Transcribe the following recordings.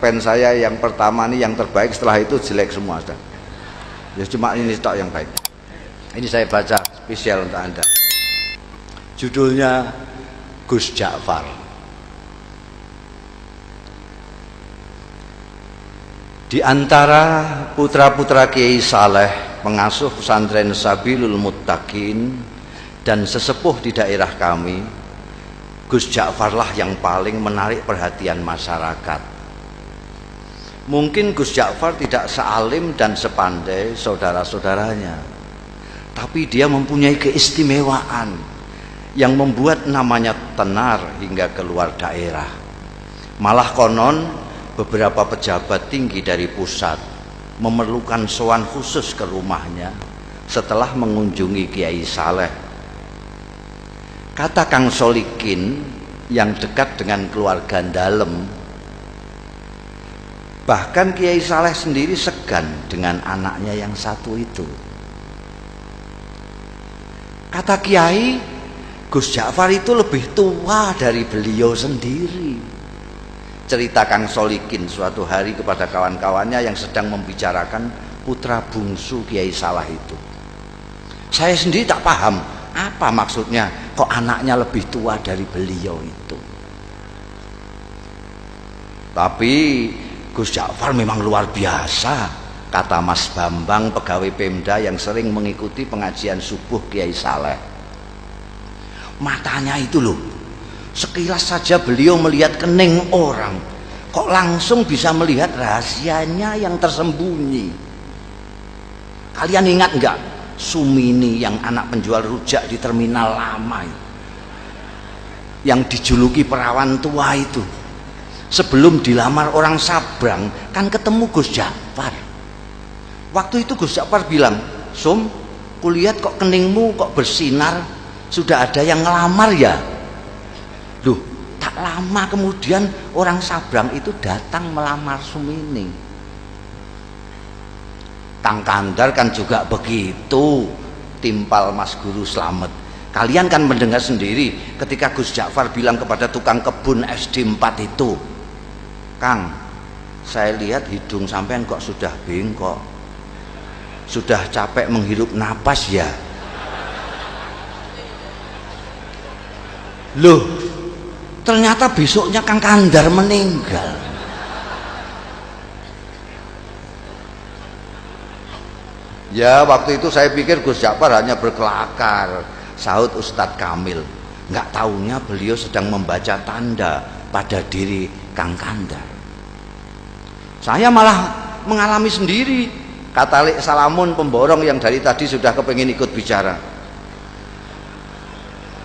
cerpen saya yang pertama nih yang terbaik, setelah itu jelek semua Ustaz. Ya cuma ini tok yang baik. Ini saya baca spesial untuk Anda. Judulnya Gus Ja'far. Di antara putra-putra Kiai Saleh, pengasuh pesantren Sabilul Muttaqin dan sesepuh di daerah kami, Gus Ja'far lah yang paling menarik perhatian masyarakat. Mungkin Gus Ja'far tidak sealim dan sepandai saudara-saudaranya, tapi dia mempunyai keistimewaan yang membuat namanya tenar hingga keluar daerah. Malah konon beberapa pejabat tinggi dari pusat memerlukan sowan khusus ke rumahnya setelah mengunjungi Kiai Saleh. Kata Kang Solikin yang dekat dengan keluarga dalem, bahkan Kiai Saleh sendiri segan dengan anaknya yang satu itu. Kata Kiai, Gus Ja'far itu lebih tua dari beliau sendiri. Cerita Kang Solikin suatu hari kepada kawan-kawannya yang sedang membicarakan putra bungsu Kiai Saleh itu. Saya sendiri tak paham apa maksudnya kok anaknya lebih tua dari beliau itu. Tapi Gus Ja'far memang luar biasa, kata Mas Bambang, pegawai Pemda yang sering mengikuti pengajian subuh Kiai Saleh. Matanya itu loh, sekilas saja beliau melihat kening orang, kok langsung bisa melihat rahasianya yang tersembunyi. Kalian ingat enggak Sumini yang anak penjual rujak di terminal lama itu, yang dijuluki perawan tua itu? Sebelum dilamar orang Sabrang kan ketemu Gus Ja'far. Waktu itu Gus Ja'far bilang, "Sum, kulihat kok keningmu kok bersinar, sudah ada yang ngelamar ya?" Loh, tak lama kemudian orang Sabrang itu datang melamar Sumini. Kang Kandar kan juga begitu, timpal Mas Guru Slamet. Kalian kan mendengar sendiri ketika Gus Ja'far bilang kepada tukang kebun SD 4 itu, "Kang, saya lihat hidung sampean kok sudah bengkok, sudah capek menghirup napas ya?" Loh, ternyata besoknya Kang Kandar meninggal. Ya, waktu itu saya pikir Gus Ja'far hanya berkelakar, sahut Ustadz Kamil. Nggak taunya beliau sedang membaca tanda pada diri Kang Kandar. Saya malah mengalami sendiri, kata Lek Salamun pemborong yang dari tadi sudah kepengin ikut bicara.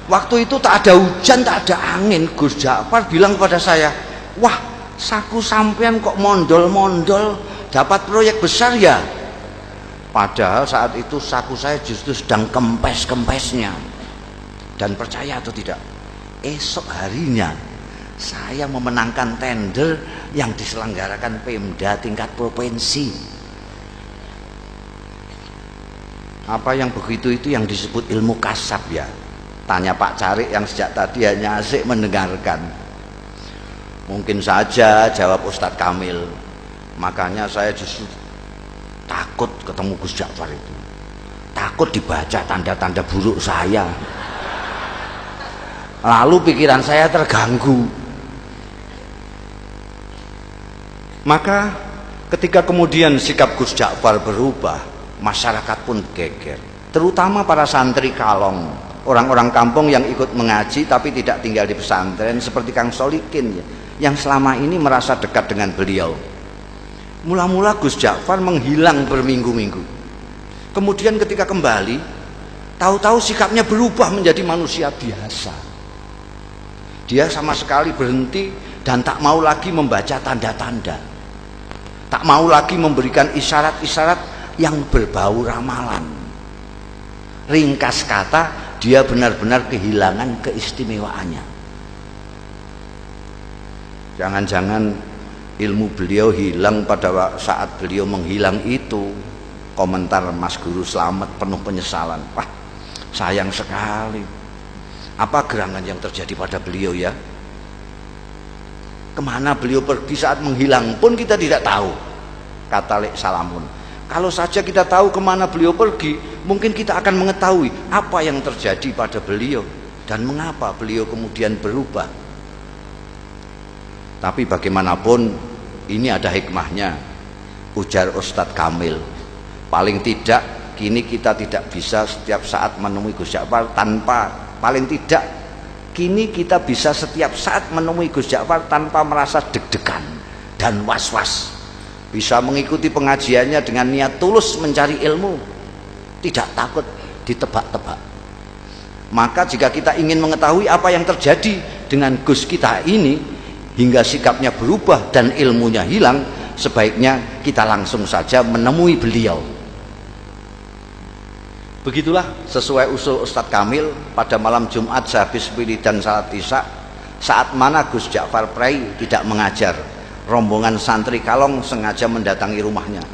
Waktu itu tak ada hujan, tak ada angin, Gus Ja'far bilang kepada saya, "Wah, saku sampean kok mondol-mondol, dapat proyek besar ya?" Padahal saat itu saku saya justru sedang kempes-kempesnya. Dan percaya atau tidak, esok harinya saya memenangkan tender yang diselenggarakan Pemda tingkat provinsi. Apa yang begitu itu yang disebut ilmu kasab ya? Tanya Pak Carik yang sejak tadi hanya asik mendengarkan. Mungkin saja, jawab Ustadz Kamil. Makanya saya justru takut ketemu Gus Ja'far itu, takut dibaca tanda-tanda buruk saya. Lalu pikiran saya terganggu. Maka ketika kemudian sikap Gus Ja'far berubah, masyarakat pun geger, terutama para santri kalong, orang-orang kampung yang ikut mengaji tapi tidak tinggal di pesantren seperti Kang Solikin ya, yang selama ini merasa dekat dengan beliau. Mula-mula Gus Ja'far menghilang berminggu-minggu. Kemudian ketika kembali, tahu-tahu sikapnya berubah menjadi manusia biasa. Dia sama sekali berhenti dan tak mau lagi membaca tanda-tanda, tak mau lagi memberikan isyarat-isyarat yang berbau ramalan. Ringkas kata, dia benar-benar kehilangan keistimewaannya. Jangan-jangan ilmu beliau hilang pada saat beliau menghilang itu. Komentar Mas Guru Slamet penuh penyesalan. Wah, sayang sekali. Apa gerangan yang terjadi pada beliau ya? Kemana beliau pergi saat menghilang pun kita tidak tahu, kata Lek Salamun. Kalau saja kita tahu kemana beliau pergi, mungkin kita akan mengetahui apa yang terjadi pada beliau dan mengapa beliau kemudian berubah. Tapi bagaimanapun ini ada hikmahnya, ujar Ustadz Kamil. Paling tidak kini kita tidak bisa setiap saat menemui Gus Ja'far kini kita bisa setiap saat menemui Gus Ja'far tanpa merasa deg-degan dan was-was. Bisa mengikuti pengajiannya dengan niat tulus mencari ilmu, tidak takut ditebak-tebak. Maka jika kita ingin mengetahui apa yang terjadi dengan Gus kita ini hingga sikapnya berubah dan ilmunya hilang, sebaiknya kita langsung saja menemui beliau. Begitulah sesuai usul Ustadz Kamil pada malam Jumat sehabis wiridan salat Isya, saat mana Gus Ja'far Prai tidak mengajar, rombongan santri Kalong sengaja mendatangi rumahnya.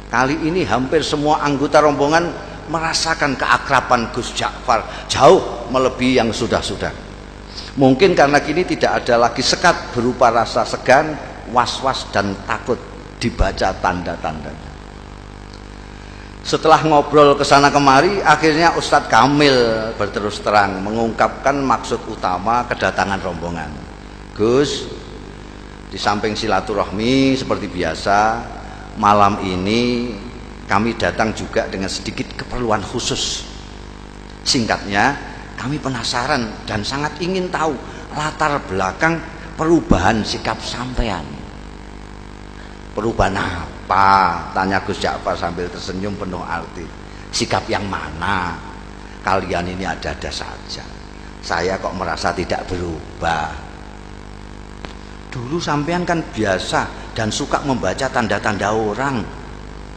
Kali ini hampir semua anggota rombongan merasakan keakraban Gus Ja'far jauh melebihi yang sudah-sudah. Mungkin karena kini tidak ada lagi sekat berupa rasa segan, was-was dan takut dibaca tanda-tandanya. Setelah ngobrol kesana kemari, akhirnya Ustadz Kamil berterus terang mengungkapkan maksud utama kedatangan rombongan. Gus, di samping silaturahmi seperti biasa, malam ini kami datang juga dengan sedikit keperluan khusus. Singkatnya, kami penasaran dan sangat ingin tahu latar belakang perubahan sikap sampean. Perubahan apa? Tanya Gus Ja'far sambil tersenyum penuh arti. Sikap yang mana? Kalian ini ada-ada saja. Saya kok merasa tidak berubah. Dulu sampean kan biasa dan suka membaca tanda-tanda orang,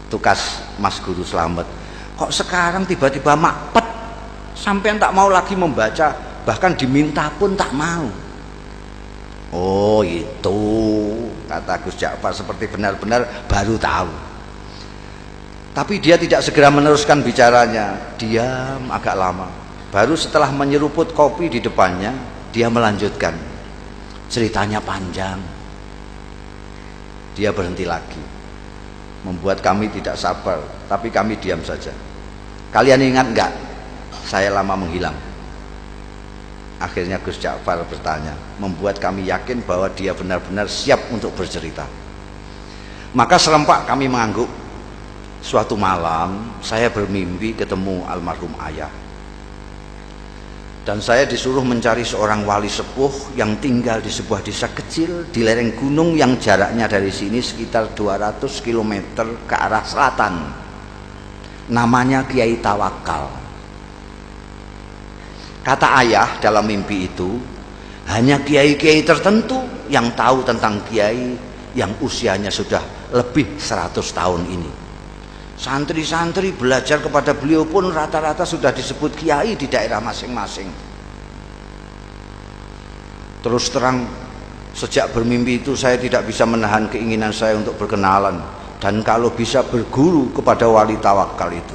tukas Mas Guru Slamet. Kok sekarang tiba-tiba makpet, sampean tak mau lagi membaca, bahkan diminta pun tak mau. Oh itu, kata Gus Ja'far seperti benar-benar baru tahu. Tapi dia tidak segera meneruskan bicaranya, diam agak lama. Baru setelah menyeruput kopi di depannya, dia melanjutkan. Ceritanya panjang. Dia berhenti lagi, membuat kami tidak sabar, tapi kami diam saja. Kalian ingat enggak, saya lama menghilang? Akhirnya Gus Ja'far bertanya, membuat kami yakin bahwa dia benar-benar siap untuk bercerita. Maka serempak kami mengangguk. Suatu malam saya bermimpi ketemu almarhum ayah, dan saya disuruh mencari seorang wali sepuh yang tinggal di sebuah desa kecil di lereng gunung yang jaraknya dari sini sekitar 200 km ke arah selatan. Namanya Kiai Tawakal. Kata ayah dalam mimpi itu, hanya kiai-kiai tertentu yang tahu tentang kiai yang usianya sudah lebih 100 tahun ini. Santri-santri belajar kepada beliau pun rata-rata sudah disebut kiai di daerah masing-masing. Terus terang, sejak bermimpi itu saya tidak bisa menahan keinginan saya untuk berkenalan dan kalau bisa berguru kepada wali tawakal itu.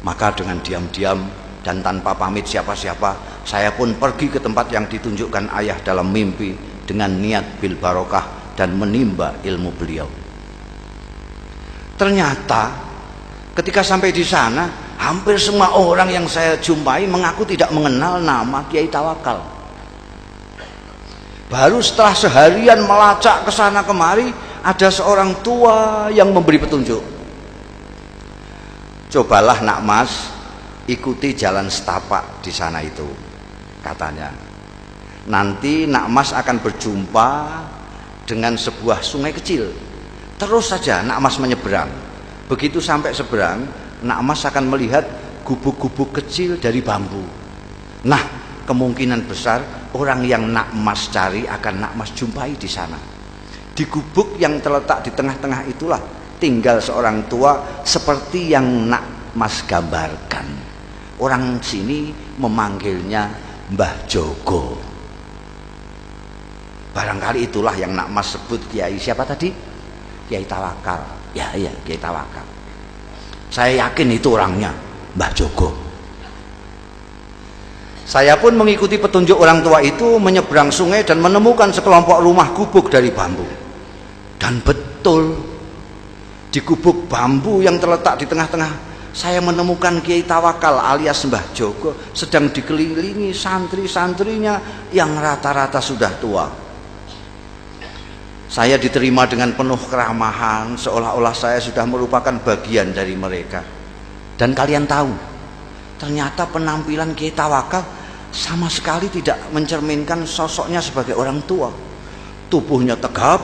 Maka dengan diam-diam dan tanpa pamit siapa-siapa, saya pun pergi ke tempat yang ditunjukkan ayah dalam mimpi dengan niat bil barokah dan menimba ilmu beliau. Ternyata ketika sampai di sana, hampir semua orang yang saya jumpai mengaku tidak mengenal nama Kiai Tawakal. Baru setelah seharian melacak ke sana kemari, ada seorang tua yang memberi petunjuk. Cobalah nak mas, ikuti jalan setapak di sana itu, katanya. Nanti nak mas akan berjumpa dengan sebuah sungai kecil. Terus saja nak mas menyeberang. Begitu sampai seberang, nak mas akan melihat gubuk-gubuk kecil dari bambu. Nah, kemungkinan besar orang yang nak mas cari akan nak mas jumpai di sana. Di gubuk yang terletak di tengah-tengah itulah tinggal seorang tua seperti yang nak mas gambarkan. Orang sini memanggilnya Mbah Jogo. Barangkali itulah yang nak mas sebut kiai siapa tadi? Kiai Tawakal. Ya, Kiai Tawakal. Saya yakin itu orangnya, Mbah Jogo. Saya pun mengikuti petunjuk orang tua itu, menyeberang sungai dan menemukan sekelompok rumah gubuk dari bambu. Dan betul, di gubuk bambu yang terletak di tengah-tengah, saya menemukan Kiai Tawakal alias Mbah Jogo sedang dikelilingi santri-santrinya yang rata-rata sudah tua. Saya diterima dengan penuh keramahan, seolah-olah saya sudah merupakan bagian dari mereka. Dan kalian tahu, ternyata penampilan Kiai Tawakal sama sekali tidak mencerminkan sosoknya sebagai orang tua. Tubuhnya tegap,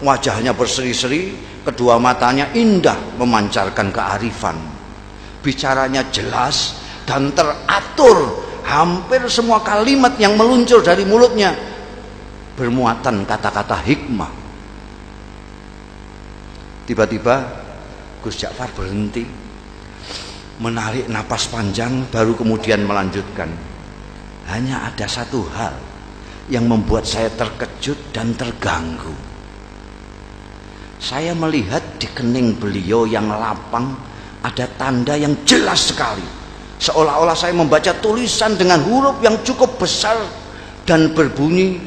wajahnya berseri-seri, kedua matanya indah memancarkan kearifan. Bicaranya jelas dan teratur, hampir semua kalimat yang meluncur dari mulutnya bermuatan kata-kata hikmah. Tiba-tiba Gus Ja'far berhenti, menarik napas panjang, baru kemudian melanjutkan. Hanya ada satu hal yang membuat saya terkejut dan terganggu. Saya melihat di kening beliau yang lapang ada tanda yang jelas sekali, seolah-olah saya membaca tulisan dengan huruf yang cukup besar dan berbunyi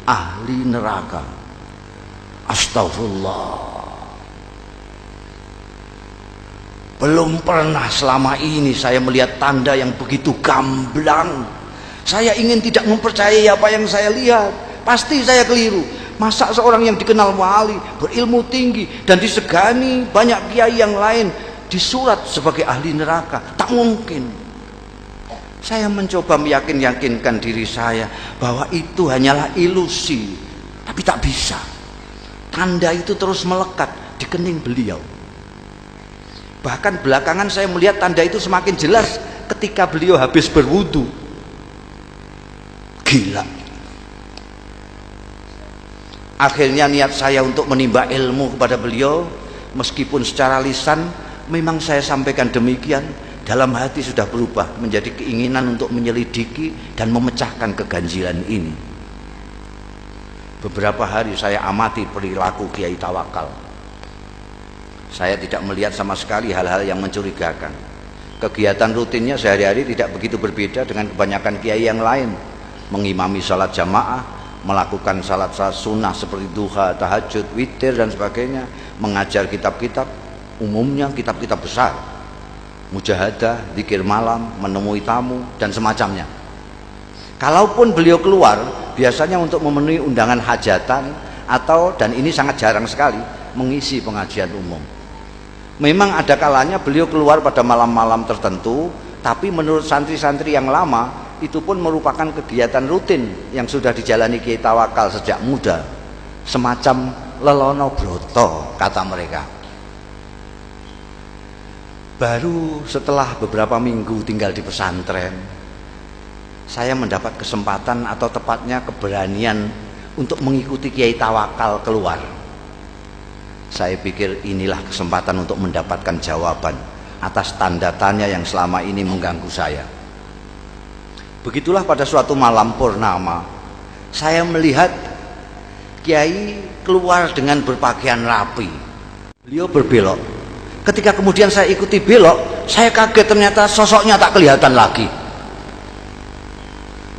ahli neraka. Astagfirullah. Belum pernah selama ini saya melihat tanda yang begitu gamblang. Saya ingin tidak mempercayai apa yang saya lihat. Pasti saya keliru. Masa seorang yang dikenal wali, berilmu tinggi, dan disegani banyak kiai yang lain disurat sebagai ahli neraka? Tak mungkin. Saya mencoba meyakinkan diri saya bahwa itu hanyalah ilusi, tapi tak bisa. Tanda itu terus melekat di kening beliau. Bahkan belakangan saya melihat tanda itu semakin jelas ketika beliau habis berwudu. Gila. Akhirnya niat saya untuk menimba ilmu kepada beliau, meskipun secara lisan memang saya sampaikan demikian, dalam hati sudah berubah menjadi keinginan untuk menyelidiki dan memecahkan keganjilan ini. Beberapa hari saya amati perilaku Kiai Tawakal. Saya tidak melihat sama sekali hal-hal yang mencurigakan. Kegiatan rutinnya sehari-hari tidak begitu berbeda dengan kebanyakan kiai yang lain. Mengimami salat jamaah, melakukan salat sunnah seperti duha, tahajud, witir dan sebagainya, mengajar kitab-kitab, umumnya kitab-kitab besar, mujahadah, zikir malam, menemui tamu dan semacamnya. Kalaupun beliau keluar, biasanya untuk memenuhi undangan hajatan atau, dan ini sangat jarang sekali, mengisi pengajian umum. Memang ada kalanya beliau keluar pada malam-malam tertentu, tapi menurut santri-santri yang lama itu pun merupakan kegiatan rutin yang sudah dijalani Kiai Tawakal sejak muda, semacam lelono broto kata mereka. Baru setelah beberapa minggu tinggal di pesantren, saya mendapat kesempatan atau tepatnya keberanian untuk mengikuti Kiai Tawakal keluar. Saya pikir inilah kesempatan untuk mendapatkan jawaban atas tanda tanya yang selama ini mengganggu saya. Begitulah pada suatu malam purnama, saya melihat Kiai keluar dengan berpakaian rapi. Beliau berbelok. Ketika kemudian saya ikuti belok, saya kaget, ternyata sosoknya tak kelihatan lagi.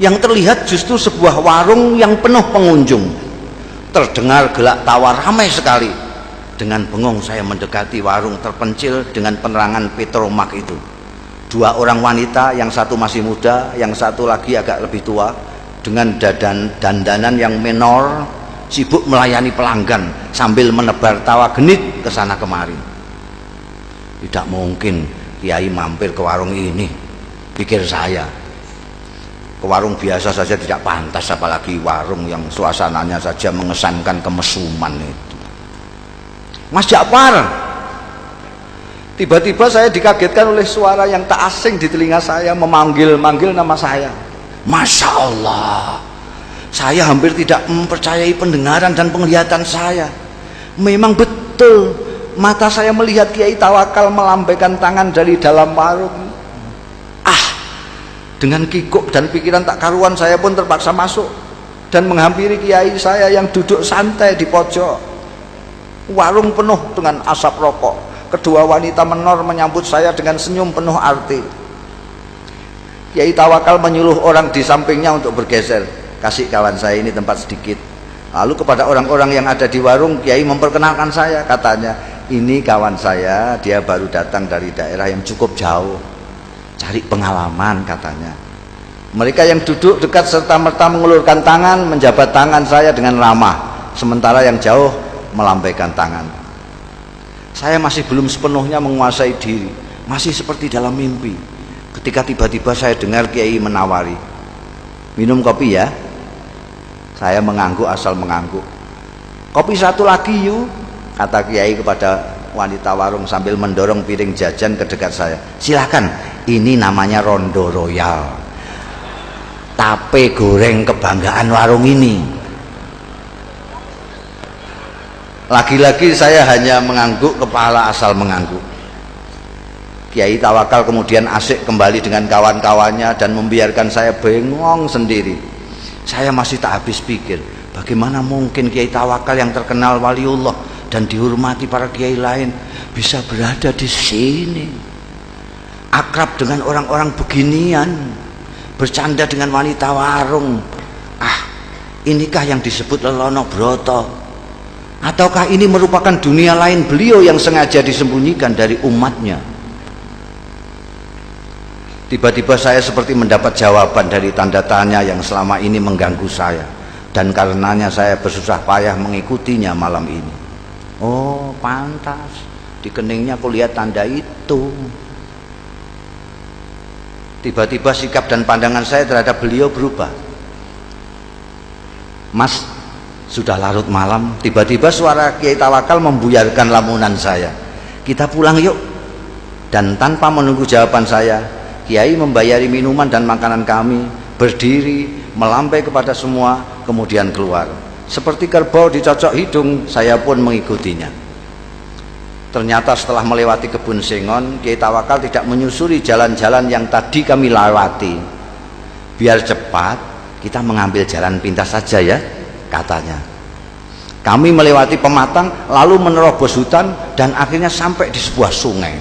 Yang terlihat justru sebuah warung yang penuh pengunjung. Terdengar gelak tawa ramai sekali. Dengan bengong saya mendekati warung terpencil dengan penerangan petromak itu. Dua orang wanita, yang satu masih muda, yang satu lagi agak lebih tua, dengan dandanan yang menor, sibuk melayani pelanggan sambil menebar tawa genit ke sana kemari. Tidak mungkin Kiai mampir ke warung ini, pikir saya. Ke warung biasa saja tidak pantas, apalagi warung yang suasananya saja mengesankan kemesuman itu. Mas Ja'far. Tiba-tiba saya dikagetkan oleh suara yang tak asing di telinga saya, memanggil-manggil nama saya. Masya Allah, saya hampir tidak mempercayai pendengaran dan penglihatan saya. Memang betul, mata saya melihat Kiai Tawakal melambaikan tangan dari dalam warung. Dengan kikuk dan pikiran tak karuan, saya pun terpaksa masuk dan menghampiri Kiai saya yang duduk santai di pojok. Warung penuh dengan asap rokok. Kedua wanita menor menyambut saya dengan senyum penuh arti. Kiai Tawakal menyuruh orang di sampingnya untuk bergeser, kasih kawan saya ini tempat sedikit. Lalu kepada orang-orang yang ada di warung, Kiai memperkenalkan saya, katanya, ini kawan saya, dia baru datang dari daerah yang cukup jauh, cari pengalaman katanya. Mereka yang duduk dekat serta-merta mengulurkan tangan, menjabat tangan saya dengan ramah, sementara yang jauh melambaikan tangan. Saya masih belum sepenuhnya menguasai diri, masih seperti dalam mimpi. Ketika tiba-tiba saya dengar Kiai menawari, minum kopi ya. Saya mengangguk asal mengangguk. Kopi satu lagi yuk, kata Kiai kepada wanita warung sambil mendorong piring jajan ke dekat saya. Silakan, ini namanya Rondo Royal, tape goreng kebanggaan warung ini. Lagi-lagi saya hanya mengangguk kepala asal mengangguk. Kiai Tawakal kemudian asik kembali dengan kawan-kawannya dan membiarkan saya bengong sendiri. Saya masih tak habis pikir, bagaimana mungkin Kiai Tawakal yang terkenal waliullah dan dihormati para kiai lain bisa berada di sini, akrab dengan orang-orang beginian, bercanda dengan wanita warung. Inikah yang disebut Lelono Broto? Ataukah ini merupakan dunia lain beliau yang sengaja disembunyikan dari umatnya? Tiba-tiba saya seperti mendapat jawaban dari tanda tanya yang selama ini mengganggu saya, dan karenanya saya bersusah payah mengikutinya malam ini. Oh, pantas di keningnya aku lihat tanda itu. Tiba-tiba sikap dan pandangan saya terhadap beliau berubah. Mas, sudah larut malam. Tiba-tiba suara Kiai Tawakal membuyarkan lamunan saya. Kita pulang yuk. Dan tanpa menunggu jawaban saya, Kiai membayari minuman dan makanan kami, berdiri, melambai kepada semua, kemudian keluar. Seperti kerbau dicocok hidung, saya pun mengikutinya. Ternyata setelah melewati kebun sengon, Kiai Tawakal tidak menyusuri jalan-jalan yang tadi kami lewati. Biar cepat, kita mengambil jalan pintas saja ya, katanya. Kami melewati pematang, lalu menerobos hutan, dan akhirnya sampai di sebuah sungai.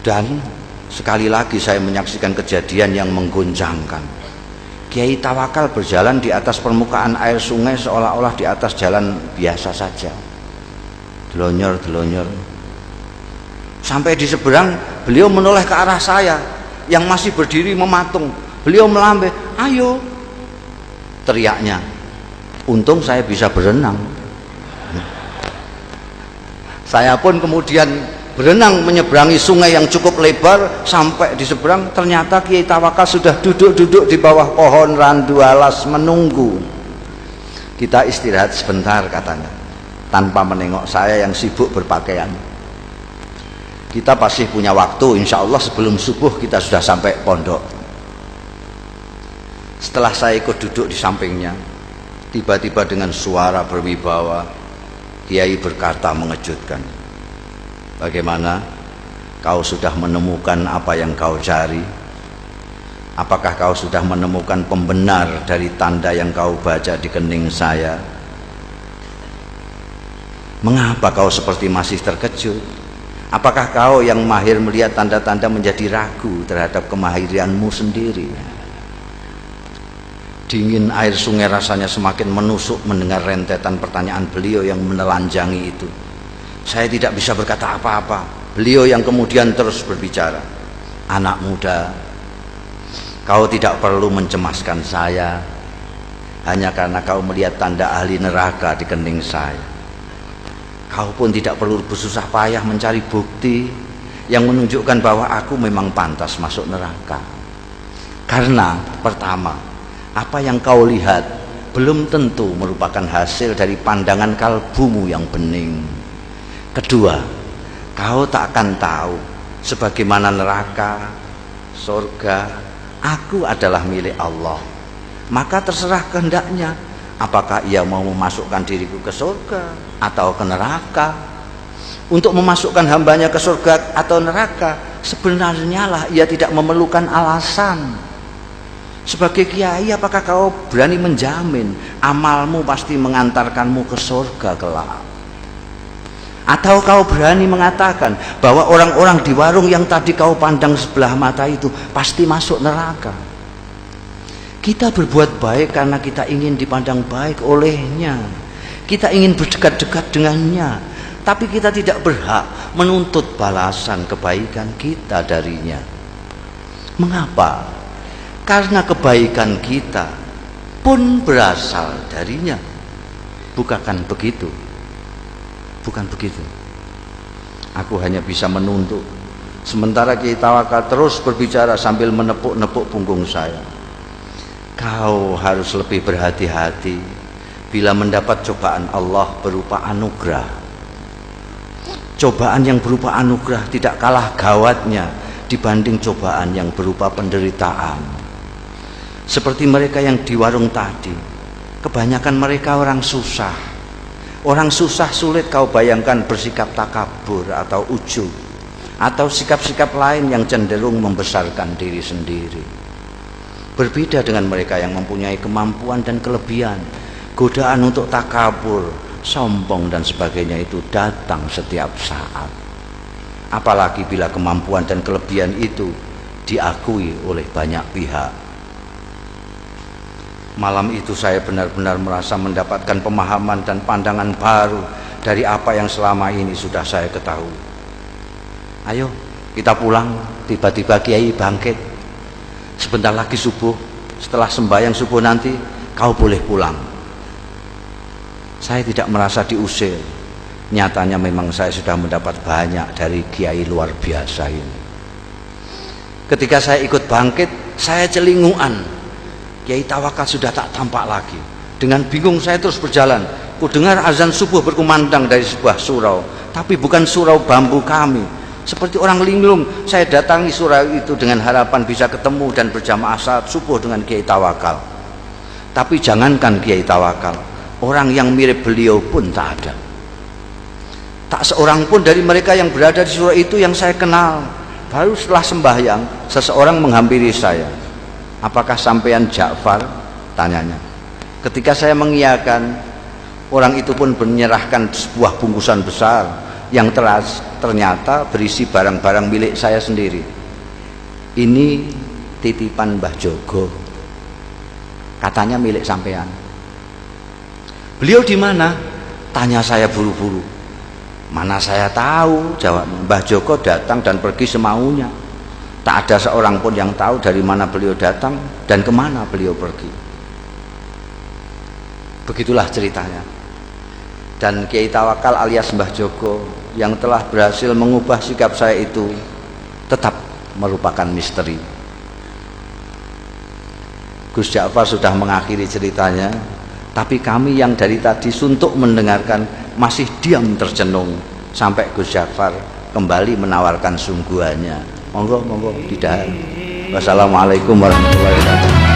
Dan sekali lagi saya menyaksikan kejadian yang mengguncangkan. Kiai Tawakal berjalan di atas permukaan air sungai seolah-olah di atas jalan biasa saja. Delonyor-delonyor. Sampai di seberang, beliau menoleh ke arah saya yang masih berdiri mematung. Beliau melambai, ayo, teriaknya. Untung saya bisa berenang. Saya pun kemudian berenang menyeberangi sungai yang cukup lebar. Sampai di seberang, ternyata Kiai Tawakal sudah duduk-duduk di bawah pohon randu alas menunggu. Kita istirahat sebentar, katanya, tanpa menengok saya yang sibuk berpakaian. Kita pasti punya waktu, insya Allah sebelum subuh kita sudah sampai pondok. Setelah saya ikut duduk di sampingnya, tiba-tiba dengan suara berwibawa, Kiai berkata mengejutkan, bagaimana? Kau sudah menemukan apa yang kau cari? Apakah kau sudah menemukan pembenar dari tanda yang kau baca di kening saya? Mengapa kau seperti masih terkejut? Apakah kau yang mahir melihat tanda-tanda menjadi ragu terhadap kemahiranmu sendiri? Dingin air sungai rasanya semakin menusuk mendengar rentetan pertanyaan beliau yang menelanjangi itu. Saya tidak bisa berkata apa-apa. Beliau yang kemudian terus berbicara, anak muda, kau tidak perlu mencemaskan saya hanya karena kau melihat tanda ahli neraka di kening saya. Kau pun tidak perlu bersusah payah mencari bukti yang menunjukkan bahwa aku memang pantas masuk neraka. Karena pertama, apa yang kau lihat belum tentu merupakan hasil dari pandangan kalbumu yang bening. Kedua, kau tak akan tahu sebagaimana neraka, surga, aku adalah milik Allah. Maka terserah kehendaknya, apakah ia mau memasukkan diriku ke surga atau ke neraka. Untuk memasukkan hambanya ke surga atau neraka, sebenarnya lah ia tidak memerlukan alasan. Sebagai kiai, apakah kau berani menjamin amalmu pasti mengantarkanmu ke surga kelak? Atau kau berani mengatakan bahwa orang-orang di warung yang tadi kau pandang sebelah mata itu pasti masuk neraka? Kita berbuat baik karena kita ingin dipandang baik olehnya. Kita ingin berdekat-dekat dengannya. Tapi kita tidak berhak menuntut balasan kebaikan kita darinya. Mengapa? Karena kebaikan kita pun berasal darinya. Bukan begitu? Bukan begitu. Aku hanya bisa menuntut. Sementara Kiai Tawakal terus berbicara sambil menepuk-nepuk punggung saya. Kau harus lebih berhati-hati bila mendapat cobaan Allah berupa anugerah. Cobaan yang berupa anugerah tidak kalah gawatnya dibanding cobaan yang berupa penderitaan. Seperti mereka yang di warung tadi, kebanyakan mereka orang susah. Orang susah sulit kau bayangkan bersikap takabur atau ujub, atau sikap-sikap lain yang cenderung membesarkan diri sendiri. Berbeda dengan mereka yang mempunyai kemampuan dan kelebihan. Godaan untuk takabur, sombong dan sebagainya itu datang setiap saat. Apalagi bila kemampuan dan kelebihan itu diakui oleh banyak pihak. Malam itu saya benar-benar merasa mendapatkan pemahaman dan pandangan baru dari apa yang selama ini sudah saya ketahui. Ayo kita pulang. Tiba-tiba Kiai bangkit. Sebentar lagi subuh. Setelah sembahyang subuh nanti kau boleh pulang. Saya tidak merasa diusir. Nyatanya memang saya sudah mendapat banyak dari Kiai luar biasa ini. Ketika saya ikut bangkit, saya celinguan. Kiai Tawakal sudah tak tampak lagi. Dengan bingung saya terus berjalan. Ku dengar azan subuh berkumandang dari sebuah surau, tapi bukan surau bambu kami. Seperti orang linglung, saya datangi surau itu dengan harapan bisa ketemu dan berjamaah salat subuh dengan Kiai Tawakal. Tapi jangankan Kiai Tawakal, orang yang mirip beliau pun tak ada. Tak seorang pun dari mereka yang berada di surau itu yang saya kenal. Baru setelah sembahyang, seseorang menghampiri saya. Apakah sampean Ja'far? Tanyanya. Ketika saya mengiyakan, orang itu pun menyerahkan sebuah bungkusan besar yang ternyata berisi barang-barang milik saya sendiri. Ini titipan Mbah Jogo. Katanya milik sampean. Beliau di mana? Tanya saya buru-buru. Mana saya tahu, jawab Mbah Joko datang dan pergi semaunya. Tak ada seorang pun yang tahu dari mana beliau datang dan kemana beliau pergi. Begitulah ceritanya. Dan Kiai Tawakal alias Mbah Joko yang telah berhasil mengubah sikap saya itu tetap merupakan misteri. Gus Ja'far sudah mengakhiri ceritanya, tapi kami yang dari tadi suntuk mendengarkan masih diam tercenung sampai Gus Ja'far kembali menawarkan sungguhannya. Monggo, monggo, tidak. Wassalamualaikum warahmatullahi wabarakatuh.